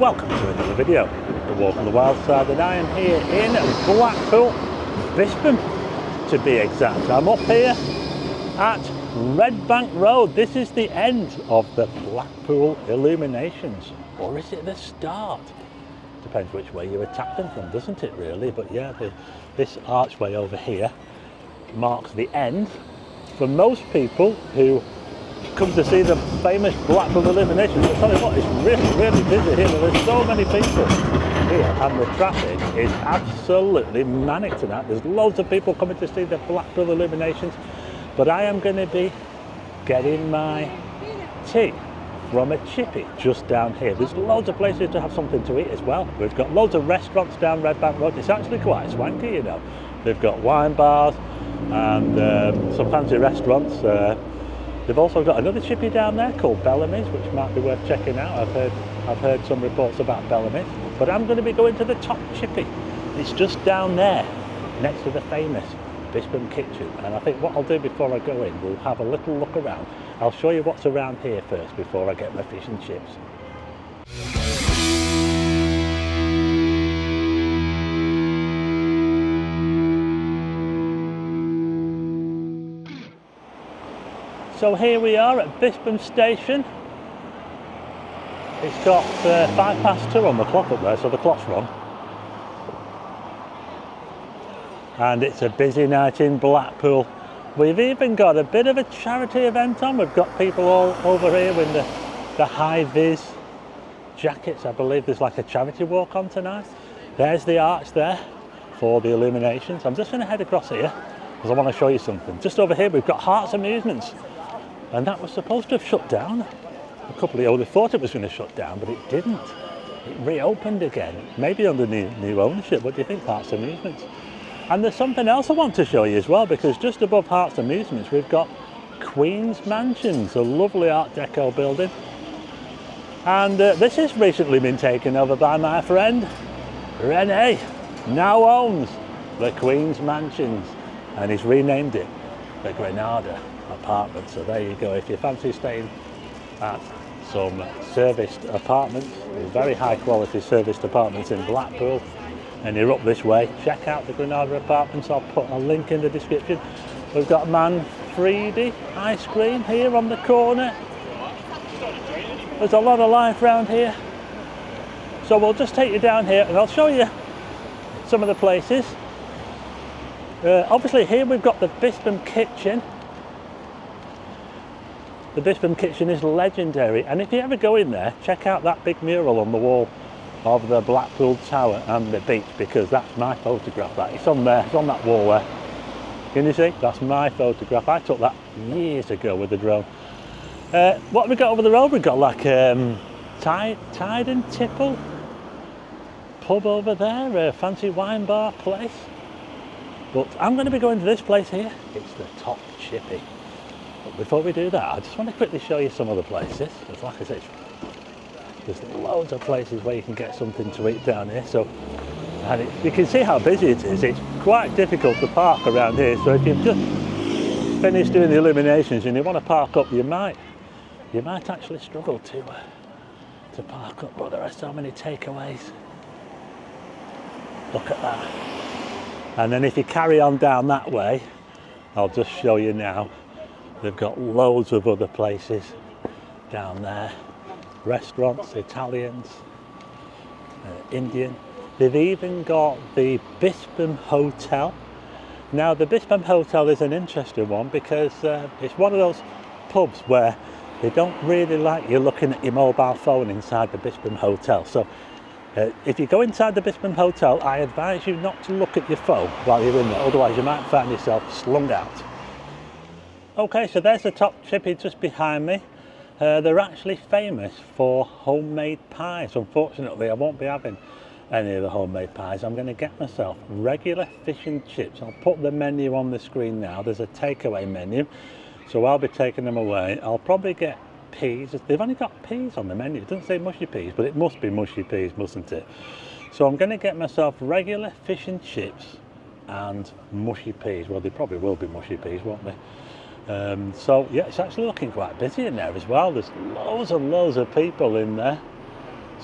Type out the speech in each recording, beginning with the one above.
welcome to another video, The Walk on the Wild Side, and I am here in Blackpool, Bispham to be exact. I'm up here at Red Bank Road. This is the end of the Blackpool illuminations, or is it the start? Depends which way you attack them from, doesn't it really? But yeah, this archway over here marks the end for most people who come to see the famous Blackpool illuminations. I'll tell you what, it's really busy here. There's so many people here and the traffic is absolutely manic tonight. There's loads of people coming to see the Blackpool illuminations, but I am going to be getting my tea from a Chippy just down here. There's loads of places to have something to eat as well. We've got loads of restaurants down Red Bank Road. It's actually quite swanky, you know. They've got wine bars and some fancy restaurants. They've also got another Chippy down there called Bellamy's, which might be worth checking out. I've heard some reports about Bellamy's, but I'm going to be going to the top Chippy. It's just down there, next to the famous Bispham kitchen. And I think what I'll do before I go in, we'll have a little look around. I'll show you what's around here first before I get my fish and chips. So here we are at Bispham station. It's got 2:05 on the clock up there, so the clock's wrong. And it's a busy night in Blackpool. We've even got a bit of a charity event on. We've got people all over here with the high-vis jackets. I believe there's like a charity walk on tonight. There's the arch there for the illuminations. I'm just going to head across here because I want to show you something. Just over here we've got Happy Dayz Amusements. And that was supposed to have shut down a couple of years. They thought it was going to shut down, but it didn't. It reopened again, maybe under new ownership. What do you think, Happy Dayz Amusements? And there's something else I want to show you as well, because just above Happy Dayz Amusements, we've got Queen's Mansions, a lovely Art Deco building. And this has recently been taken over by my friend Rene, now owns the Queen's Mansions, and he's renamed it the Granada Apartment. So there you go. If you fancy staying at some serviced apartments, very high quality serviced apartments in Blackpool, and you're up this way, check out the Granada Apartments. I'll put a link in the description. We've got Manfredi ice cream here on the corner. There's a lot of life around here, so we'll just take you down here and I'll show you some of the places. Obviously here we've got the Bispham kitchen. The Bispham kitchen is legendary, and if you ever go in there, check out that big mural on the wall of the Blackpool Tower and the beach, because that's my photograph. It's on there, it's on that wall there. Can you see? That's my photograph. I took that years ago with the drone. What have we got over the road? We've got like Tide and Tipple pub over there, a fancy wine bar place. But I'm going to be going to this place here. It's the top Chippy. But before we do that, I just want to quickly show you some other places. Because like I said, there's loads of places where you can get something to eat down here. So, and you can see how busy it is. It's quite difficult to park around here. So if you've just finished doing the illuminations and you want to park up, you might actually struggle to park up. But there are so many takeaways. Look at that. And then if you carry on down that way, I'll just show you now. They've got loads of other places down there. Restaurants, Italians, Indian. They've even got the Bispham Hotel. Now the Bispham Hotel is an interesting one because it's one of those pubs where they don't really like you looking at your mobile phone inside the Bispham Hotel. So if you go inside the Bispham Hotel, I advise you not to look at your phone while you're in there, otherwise you might find yourself slung out. Okay, so there's the top Chippy just behind me. They're actually famous for homemade pies. Unfortunately, I won't be having any of the homemade pies. I'm going to get myself regular fish and chips. I'll put the menu on the screen now. There's a takeaway menu, so I'll be taking them away. I'll probably get peas. They've only got peas on the menu. It doesn't say mushy peas, but it must be mushy peas, mustn't it? So I'm going to get myself regular fish and chips and mushy peas. Well, they probably will be mushy peas, won't they? So yeah, it's actually looking quite busy in there as well. There's loads and loads of people in there.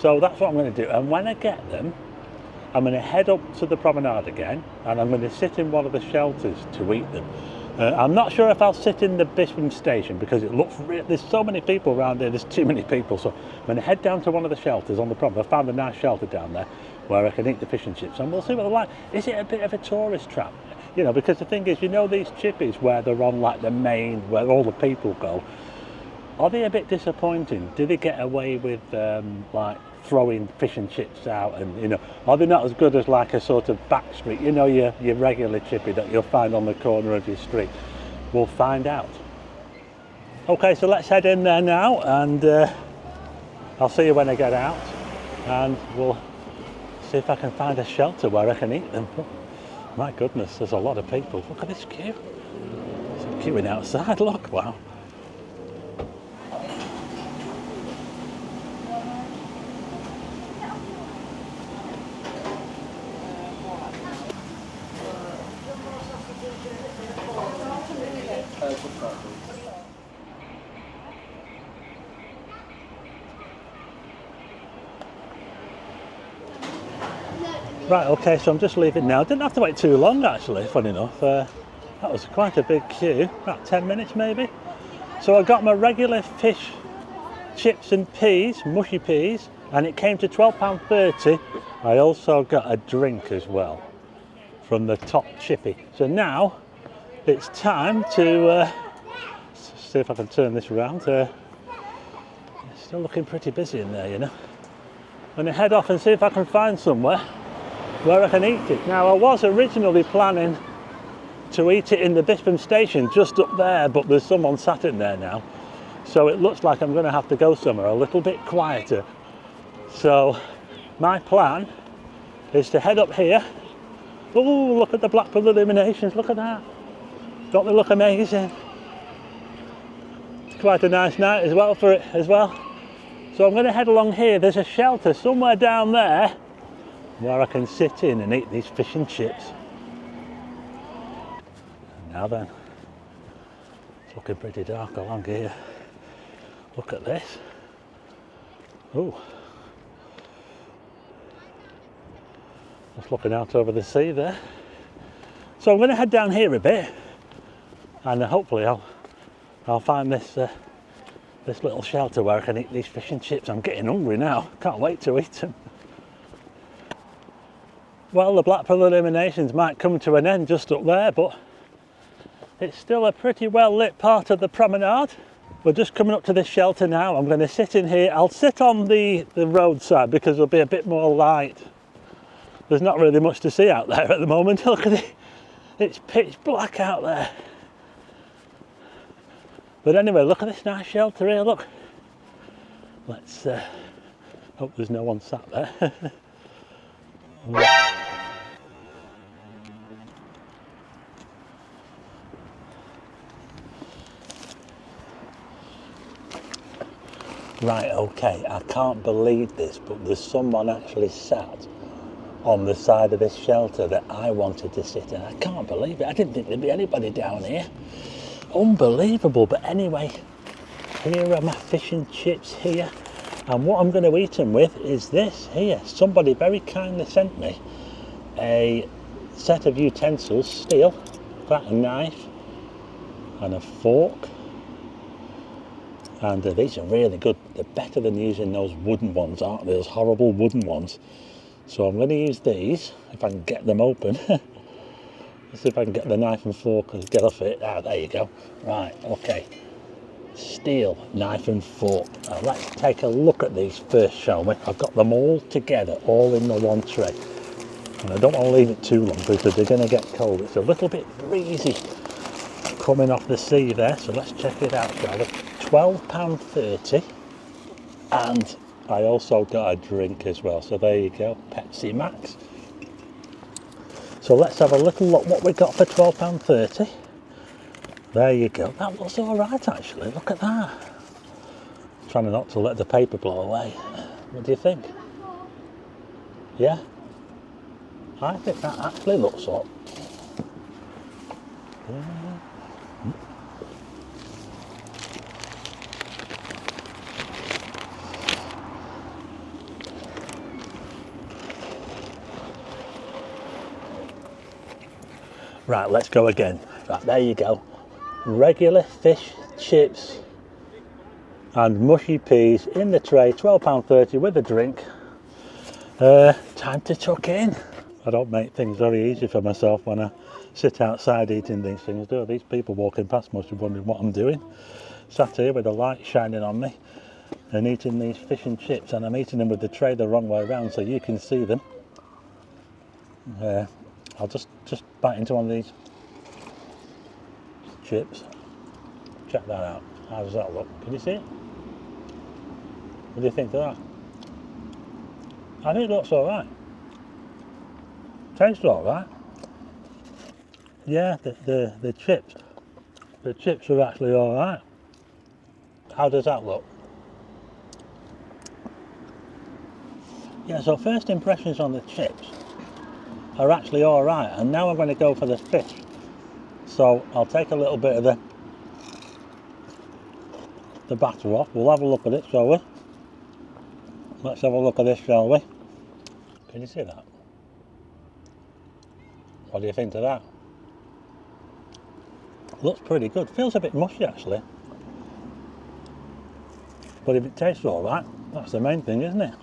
So that's what I'm going to do. And when I get them, I'm going to head up to the promenade again, and I'm going to sit in one of the shelters to eat them. I'm not sure if I'll sit in the Bispham station because it looks there's so many people around there, there's too many people. So I'm going to head down to one of the shelters on the promenade. I found a nice shelter down there where I can eat the fish and chips, and we'll see what they're like. Is it a bit of a tourist trap? You know, because the thing is, you know, these chippies where they're on like the main, where all the people go, are they a bit disappointing? Do they get away with like throwing fish and chips out, and you know, are they not as good as like a sort of back street, you know, your regular chippy that you'll find on the corner of your street? We'll find out. Okay, so let's head in there now, and I'll see you when I get out, and we'll see if I can find a shelter where I can eat them. Oh, my goodness, there's a lot of people. Look at this queue. There's a queuing outside, look, wow. Right, okay, so I'm just leaving now. Didn't have to wait too long actually, funny enough. That was quite a big queue, about 10 minutes maybe. So I got my regular fish, chips and peas, mushy peas, and it came to £12.30. I also got a drink as well from the top chippy. So now it's time to see if I can turn this around. It's still looking pretty busy in there, you know. I'm going to head off and see if I can find somewhere where I can eat it. Now, I was originally planning to eat it in the Bispham station just up there, but there's someone sat in there now, so it looks like I'm going to have to go somewhere a little bit quieter. So my plan is to head up here. Oh, look at the Blackpool illuminations, look at that. Don't they look amazing? It's quite a nice night as well for it as well. So I'm going to head along here. There's a shelter somewhere down there where I can sit in and eat these fish and chips. Now then, it's looking pretty dark along here. Look at this. Oh, just looking out over the sea there. So I'm going to head down here a bit, and hopefully I'll find this this little shelter where I can eat these fish and chips. I'm getting hungry now. Can't wait to eat them. Well, the Blackpool illuminations might come to an end just up there, but it's still a pretty well lit part of the promenade. We're just coming up to this shelter now. I'm going to sit in here. I'll sit on the roadside because there'll be a bit more light. There's not really much to see out there at the moment. Look at it. It's pitch black out there. But anyway, look at this nice shelter here, look. Let's hope there's no one sat there. Right, okay, I can't believe this, but there's someone actually sat on the side of this shelter that I wanted to sit in. I can't believe it. I didn't think there'd be anybody down here. Unbelievable. But anyway, here are my fish and chips here, and what I'm going to eat them with is this here. Somebody very kindly sent me a set of utensils, steel, got a knife and a fork, and these are really good. They're better than using those wooden ones, aren't they? Those horrible wooden ones. So I'm going to use these if I can get them open. Let's see if I can get the knife and fork and get off it. Ah, there you go. Right, okay. Steel knife and fork. Now let's take a look at these first, shall we? I've got them all together, all in the one tray. And I don't want to leave it too long because they're going to get cold. It's a little bit breezy coming off the sea there, so let's check it out, shall we? £12.30, and I also got a drink as well, so there you go, Pepsi Max. So let's have a little look what we got for £12.30. There you go, that looks alright actually, look at that. Trying not to let the paper blow away. What do you think? Yeah? I think that actually looks up. Yeah. Right, let's go again. Right, there you go. Regular fish chips and mushy peas in the tray, £12.30 with a drink. Time to tuck in. I don't make things very easy for myself when I sit outside eating these things, do I? These people walking past must be wondering what I'm doing. Sat here with the light shining on me and eating these fish and chips, and I'm eating them with the tray the wrong way around so you can see them. I'll just bite into one of these chips. Check that out. How does that look? Can you see it? What do you think of that? I think it looks alright. Tastes alright. Yeah, the chips are actually alright. How does that look? Yeah, so first impressions on the chips are actually alright, and now I'm going to go for the fish. So I'll take a little bit of the batter off. We'll have a look at it, shall we? Let's have a look at this, shall we? Can you see that? What do you think of that? Looks pretty good. Feels a bit mushy actually. But if it tastes alright, that's the main thing, isn't it?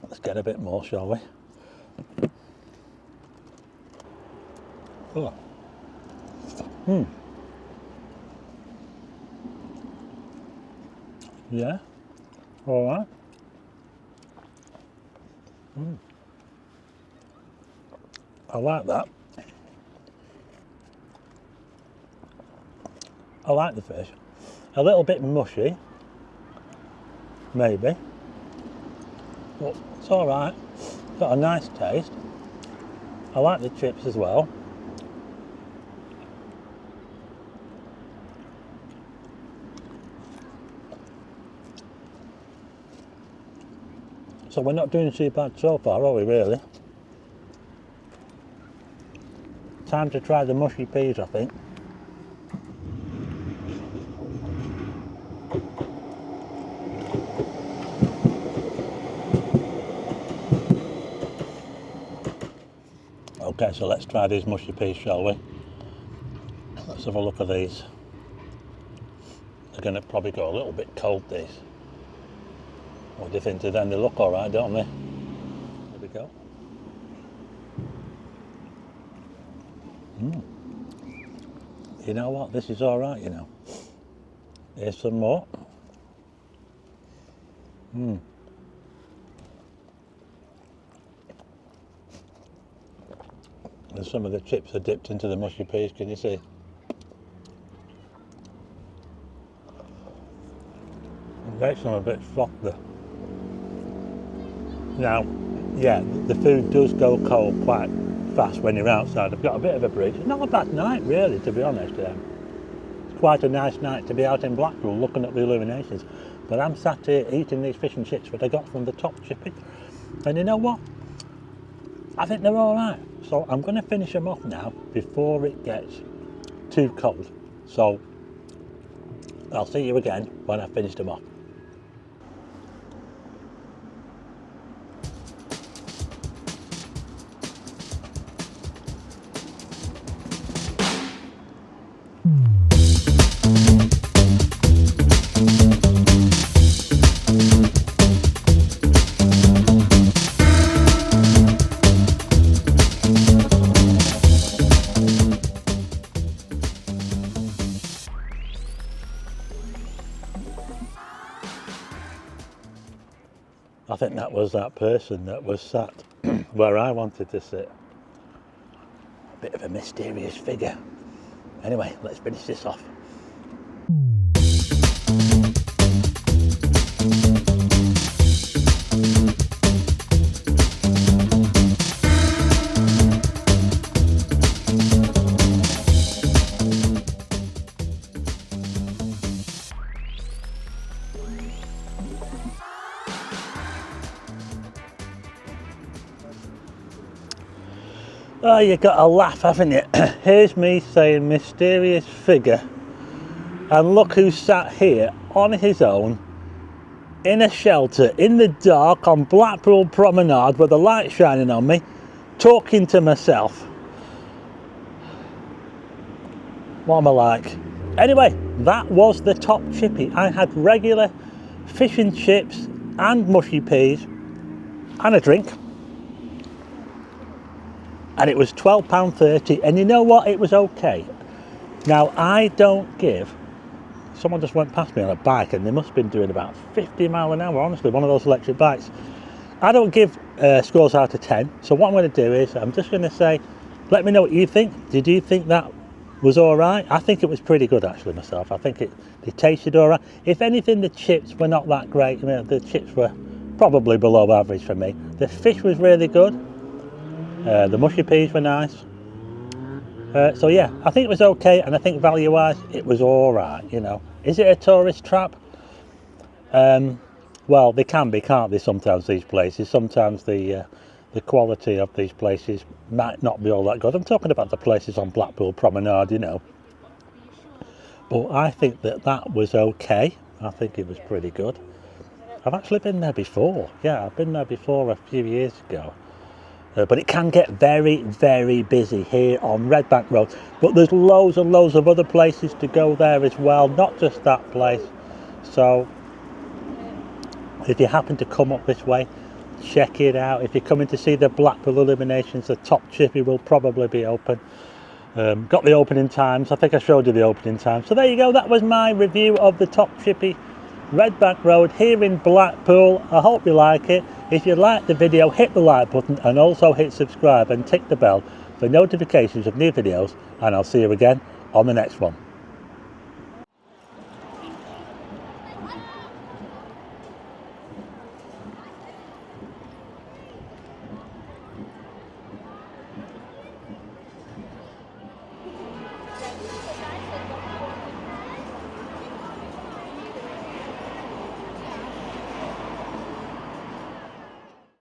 Let's get a bit more, shall we? Oh. Yeah, alright. I like that. I like the fish. A little bit mushy, maybe, but it's alright. Got a nice taste. I like the chips as well. So we're not doing too bad so far, are we really? Time to try the mushy peas, I think. Okay, so let's try these mushy peas, shall we? Let's have a look at these. They're going to probably go a little bit cold, these. What do you think of them? They look alright, don't they? There we go. You know what? This is alright, you know. Here's some more. And some of the chips are dipped into the mushy peas, can you see? It makes them a bit softer. Now, yeah, the food does go cold quite fast when you're outside. I've got a bit of a breeze. It's not a bad night, really, to be honest. It's quite a nice night to be out in Blackpool looking at the illuminations. But I'm sat here eating these fish and chips that I got from the top Chippy. And you know what? I think they're all right. So I'm going to finish them off now before it gets too cold. So I'll see you again when I've finished them off. I think that was that person that was sat where I wanted to sit. A bit of a mysterious figure. Anyway, let's finish this off. Oh, you got a laugh, haven't you? Here's me saying mysterious figure, and look who sat here on his own in a shelter in the dark on Blackpool Promenade with the light shining on me, talking to myself. What am I like? Anyway, that was the top chippy. I had regular fish and chips and mushy peas and a drink. And it was £12.30, and you know what? It was okay. Now, I don't give... Someone just went past me on a bike, and they must have been doing about 50 mile an hour, honestly, one of those electric bikes. I don't give scores out of 10, so what I'm going to do is, I'm just going to say, let me know what you think. Did you think that was all right? I think it was pretty good, actually, myself. I think they tasted all right. If anything, the chips were not that great. I mean, the chips were probably below average for me. The fish was really good. The mushy peas were nice. So yeah, I think it was okay, and I think value-wise, it was all right, you know. Is it a tourist trap? Well, they can be, can't they, sometimes, these places. Sometimes the quality of these places might not be all that good. I'm talking about the places on Blackpool Promenade, you know. But I think that was okay. I think it was pretty good. I've actually been there before. Yeah, I've been there before a few years ago. But it can get very, very busy here on Red Bank Road. But there's loads and loads of other places to go there as well, not just that place. So if you happen to come up this way, check it out. If you're coming to see the Blackpool Illuminations, the top chippy will probably be open. Got the opening times. I think I showed you the opening times. So there you go. That was my review of the top chippy, Red Bank Road here in Blackpool. I hope you like it. If you like the video, hit the like button and also hit subscribe and tick the bell for notifications of new videos, and I'll see you again on the next one.